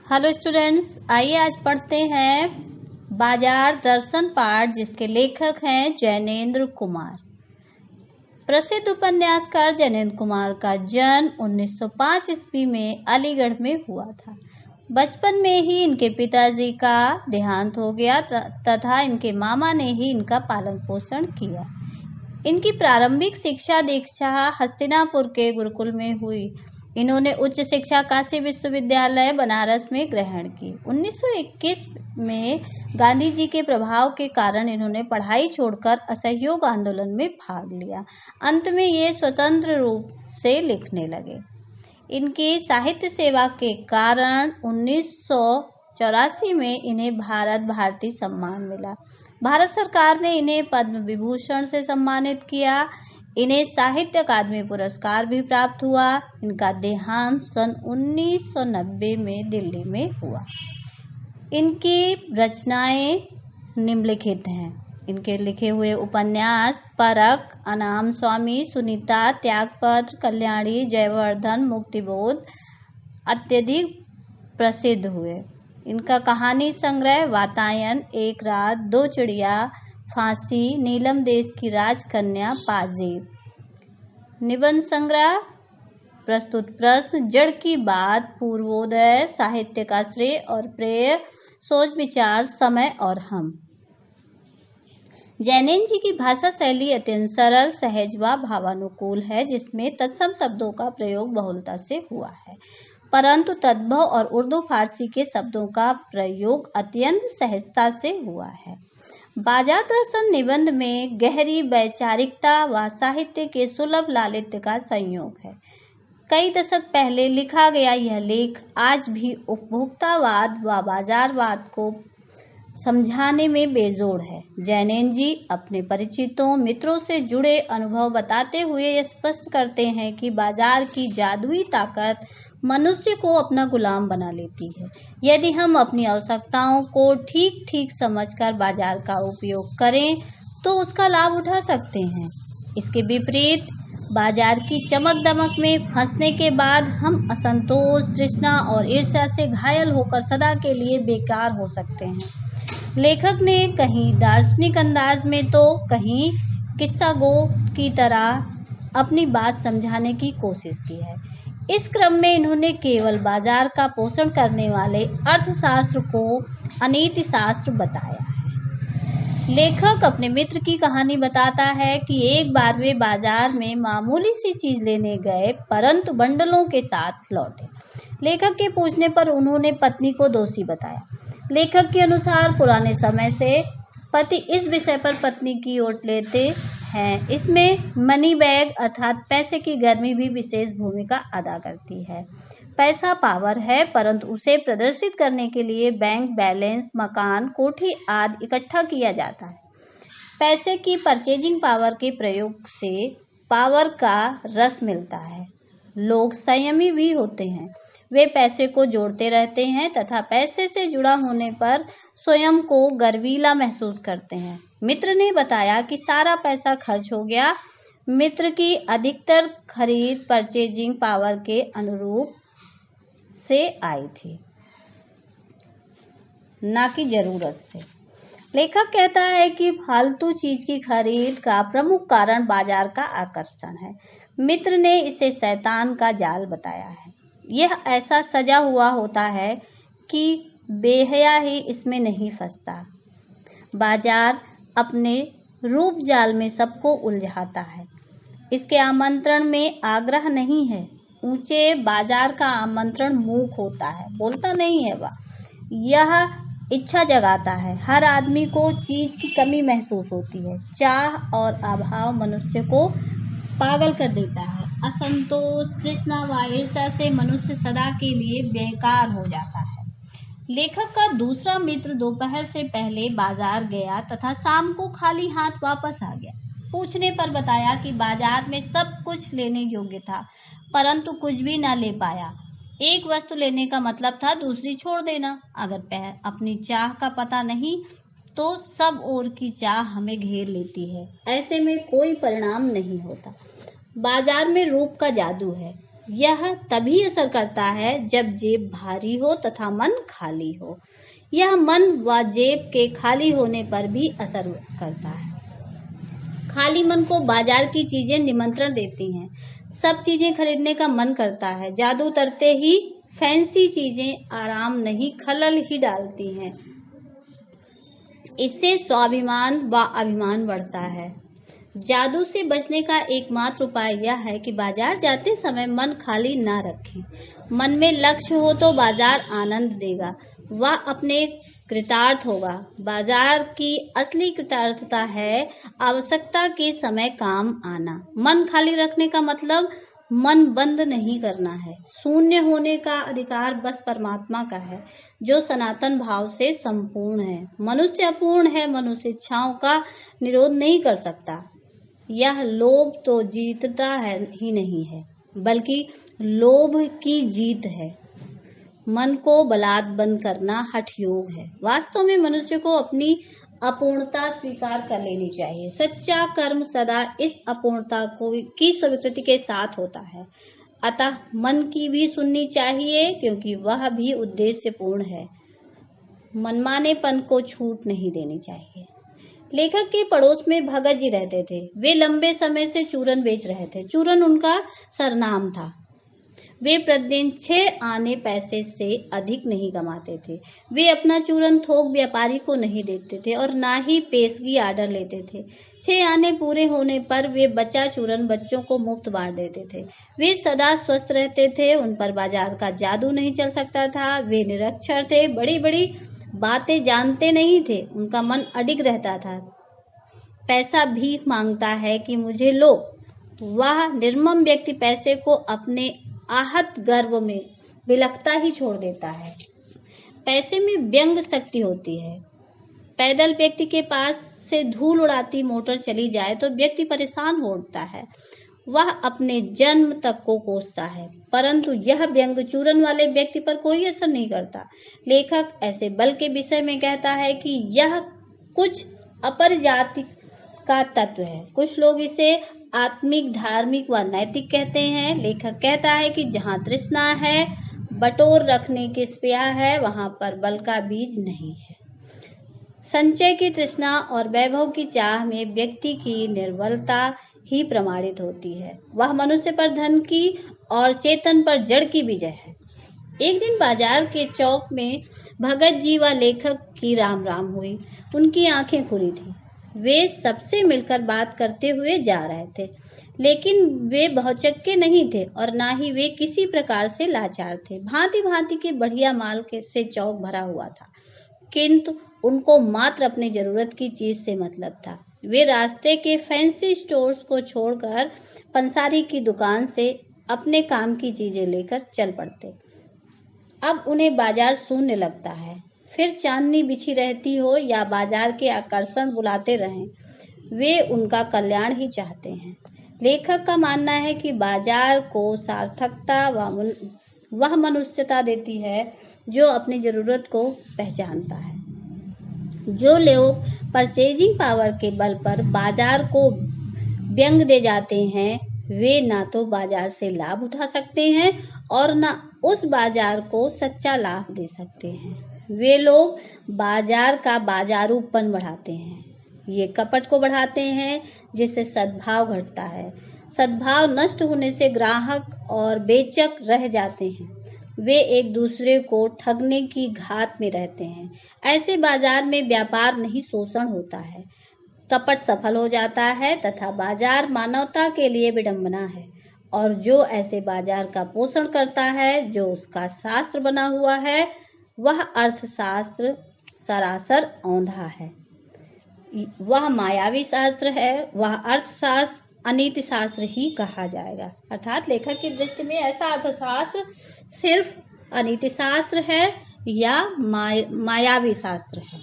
Hello students, आइए आज पढ़ते हैं बाजार दर्शन पाठ, जिसके लेखक हैं जैनेंद्र कुमार। प्रसिद्ध उपन्यासकार जैनेंद्र कुमार का जन्म 1905 ईस्वी में अलीगढ़ में हुआ था। बचपन में ही इनके पिताजी का देहांत हो गया तथा इनके मामा ने ही इनका पालन पोषण किया। इनकी प्रारंभिक शिक्षा दीक्षा हस्तिनापुर के गुरुकुल में हुई। इन्होंने उच्च शिक्षा काशी विश्वविद्यालय बनारस में ग्रहण की। 1921 में गांधी जी के प्रभाव के कारण इन्होंने पढ़ाई छोड़कर असहयोग आंदोलन में भाग लिया। अंत में ये स्वतंत्र रूप से लिखने लगे। इनकी साहित्य सेवा के कारण 1984 में इन्हें भारत भारती सम्मान मिला। भारत सरकार ने इन्हें पद्म विभूषण से सम्मानित किया। इन्हें साहित्य अकादमी पुरस्कार भी प्राप्त हुआ। इनका देहांत सन 1990 में दिल्ली में हुआ। इनकी रचनाएं निम्नलिखित हैं। इनके लिखे हुए उपन्यास परख, अनाम स्वामी, सुनीता, त्यागपत्र, कल्याणी, जयवर्धन, मुक्तिबोध अत्यधिक प्रसिद्ध हुए। इनका कहानी संग्रह वातायन, एक रात, दो चिड़िया, फांसी, नीलम देश की राजकन्या, पाजेब। निबंध संग्रह, प्रस्तुत प्रश्न, जड़ की बात, पूर्वोदय, साहित्य का श्रेय और प्रेय, सोच विचार, समय और हम। जैनेंद्र जी की भाषा शैली अत्यंत सरल, सहज व भावानुकूल है, जिसमें तत्सम शब्दों का प्रयोग बहुलता से हुआ है, परंतु तद्भव और उर्दू फारसी के शब्दों का प्रयोग अत्यंत सहजता से हुआ है। बाजार दर्शन निबंध में गहरी वैचारिकता व साहित्य के सुलभ लालित्य का संयोग है। कई दशक पहले लिखा गया यह लेख आज भी उपभोक्तावाद व बाजारवाद को समझाने में बेजोड़ है। जैनेंद्र जी अपने परिचितों मित्रों से जुड़े अनुभव बताते हुए यह स्पष्ट करते हैं कि बाजार की जादुई ताकत मनुष्य को अपना गुलाम बना लेती है। यदि हम अपनी आवश्यकताओं को ठीक ठीक समझकर बाजार का उपयोग करें तो उसका लाभ उठा सकते हैं। इसके विपरीत बाजार की चमक दमक में फंसने के बाद हम असंतोष, तृष्णा और ईर्ष्या से घायल होकर सदा के लिए बेकार हो सकते हैं। लेखक ने कहीं दार्शनिक अंदाज में तो कहीं किस्सा गो की तरह अपनी बात समझाने की कोशिश की है। इस क्रम में इन्होंने केवल बाजार का पोषण करने वाले अर्थशास्त्र को अनीति शास्त्र बताया है। लेखक अपने मित्र की कहानी बताता है कि एक बार वे बाजार में मामूली सी चीज लेने गए, परंतु बंडलों के साथ लौटे। लेखक के पूछने पर उन्होंने पत्नी को दोषी बताया। लेखक के अनुसार पुराने समय से पति इस विषय पर पत्नी की ओट लेते हैं। इसमें मनी बैग अर्थात पैसे की गर्मी भी विशेष भूमिका अदा करती है। पैसा पावर है, परंतु उसे प्रदर्शित करने के लिए बैंक बैलेंस, मकान, कोठी आदि इकट्ठा किया जाता है। पैसे की परचेजिंग पावर के प्रयोग से पावर का रस मिलता है। लोग संयमी भी होते हैं। वे पैसे को जोड़ते रहते हैं तथा पैसे से जुड़ा होने पर स्वयं को गर्वीला महसूस करते हैं। मित्र ने बताया कि सारा पैसा खर्च हो गया। मित्र की अधिकतर खरीद परचेजिंग पावर के अनुरूप से आई थी, ना कि जरूरत से। लेखक कहता है कि फालतू चीज की खरीद का प्रमुख कारण बाजार का आकर्षण है। मित्र ने इसे शैतान का जाल बताया है। यह ऐसा सजा हुआ होता है कि बेहया ही इसमें नहीं फंसता। बाजार अपने रूप जाल में सबको उलझाता है। इसके आमंत्रण में आग्रह नहीं है। ऊंचे बाजार का आमंत्रण मूक होता है, बोलता नहीं है वह। यह इच्छा जगाता है। हर आदमी को चीज की कमी महसूस होती है। चाह और अभाव मनुष्य को पागल कर देता है। असंतोष, तृष्णा व ईर्ष्या से मनुष्य सदा के लिए बेकार हो जाता है। लेखक का दूसरा मित्र दोपहर से पहले बाजार गया तथा शाम को खाली हाथ वापस आ गया। पूछने पर बताया कि बाजार में सब कुछ लेने योग्य था, परंतु कुछ भी न ले पाया। एक वस्तु लेने का मतलब था दूसरी छोड़ देना। अगर अपनी चाह का पता नहीं तो सब ओर की चाह हमें घेर लेती है। ऐसे में कोई परिणाम नहीं होता। बाजार में रूप का जादू है। यह तभी असर करता है जब जेब भारी हो तथा मन खाली हो। यह मन व जेब के खाली होने पर भी असर करता है। खाली मन को बाजार की चीजें निमंत्रण देती हैं। सब चीजें खरीदने का मन करता है। जादू उतरते ही फैंसी चीजें आराम नहीं खलल ही डालती हैं। इससे स्वाभिमान व अभिमान बढ़ता है। जादू से बचने का एकमात्र उपाय यह है कि बाजार जाते समय मन खाली ना रखें। मन में लक्ष्य हो तो बाजार आनंद देगा, वह अपने कृतार्थ होगा। बाजार की असली कृतार्थता है आवश्यकता के समय काम आना। मन खाली रखने का मतलब मन बंद नहीं करना है। शून्य होने का अधिकार बस परमात्मा का है, जो सनातन भाव से संपूर्ण है। मनुष्य अपूर्ण है, मनुष्य इच्छाओं का निरोध नहीं कर सकता। यह लोभ तो जीतता है ही नहीं है, बल्कि लोभ की जीत है। मन को बलात् बंद करना हठ योग है। वास्तव में मनुष्य को अपनी अपूर्णता स्वीकार कर लेनी चाहिए। सच्चा कर्म सदा इस अपूर्णता की स्वीकृति के साथ होता है। अतः मन की भी सुननी चाहिए, क्योंकि वह भी उद्देश्य पूर्ण है। मनमानेपन को छूट नहीं देनी चाहिए। लेखक के पड़ोस में भगत जी रहते थे। वे लंबे समय से चूरन बेच रहे थे। चूरन उनका सरनाम था। वे प्रतिदिन 6 आने पैसे से अधिक नहीं कमाते थे। वे अपना चूरन थोक व्यापारी को नहीं देते थे और ना ही पेशगी आर्डर लेते थे। 6 आने पूरे होने पर वे बचा चूरन बच्चों को मुफ्त बांट देते थे। वे सदा स्वस्थ रहते थे। उन पर बाजार का जादू नहीं चल सकता था। वे निरक्षर थे, बड़ी बड़ी बातें जानते नहीं थे। उनका मन अडिग रहता था। पैसा भीख मांगता है कि मुझे लो। वह निर्मम व्यक्ति पैसे को अपने आहत गर्व में बिलखता ही छोड़ देता है। पैसे में व्यंग शक्ति होती है। पैदल व्यक्ति के पास से धूल उड़ाती मोटर चली जाए तो व्यक्ति परेशान हो उठता है। वह अपने जन्म तक को कोसता है, परंतु यह व्यंग चूरन वाले व्यक्ति पर कोई असर नहीं करता। लेखक ऐसे बल के विषय में कहता है कि यह कुछ अपर जाति का तत्व है। कुछ लोग इसे आत्मिक, धार्मिक व नैतिक कहते हैं। लेखक कहता है कि जहाँ तृष्णा है, बटोर रखने की स्पृहा है, वहां पर बल का बीज नहीं है। संचय की तृष्णा और वैभव की चाह में व्यक्ति की निर्बलता ही प्रमाणित होती है। वह मनुष्य पर धन की और चेतन पर जड़ की विजय है। एक दिन बाजार के चौक में भगत जी व लेखक की राम राम हुई। उनकी आंखें खुली थी। वे सबसे मिलकर बात करते हुए जा रहे थे, लेकिन वे बहुचक्के नहीं थे और ना ही वे किसी प्रकार से लाचार थे। भांति भांति के बढ़िया माल से चौक भरा हुआ था, किंतु उनको मात्र अपनी जरूरत की चीज से मतलब था। वे रास्ते के फैंसी स्टोर्स को छोड़कर पंसारी की दुकान से अपने काम की चीजें लेकर चल पड़ते। अब उन्हें बाजार शून्य लगता है। फिर चांदनी बिछी रहती हो या बाजार के आकर्षण बुलाते रहें, वे उनका कल्याण ही चाहते हैं। लेखक का मानना है कि बाजार को सार्थकता वह मनुष्यता देती है जो अपनी जरूरत को पहचानता है। जो लोग परचेजिंग पावर के बल पर बाजार को व्यंग दे जाते हैं, वे ना तो बाजार से लाभ उठा सकते हैं और ना उस बाजार को सच्चा लाभ दे सकते हैं। वे लोग बाजार का बाजारूपन बढ़ाते हैं। ये कपट को बढ़ाते हैं, जिससे सद्भाव घटता है। सद्भाव नष्ट होने से ग्राहक और बेचक रह जाते हैं। वे एक दूसरे को ठगने की घात में रहते हैं। ऐसे बाजार में व्यापार नहीं, शोषण होता है। कपट सफल हो जाता है तथा बाजार मानवता के लिए विडंबना है। और जो ऐसे बाजार का पोषण करता है, जो उसका शास्त्र बना हुआ है, वह अर्थशास्त्र सरासर औंधा है। वह मायावी शास्त्र है। वह अर्थशास्त्र अनीति शास्त्र ही कहा जाएगा। अर्थात लेखक की दृष्टि में ऐसा अर्थशास्त्र सिर्फ अनीति शास्त्र है या मायावी शास्त्र है।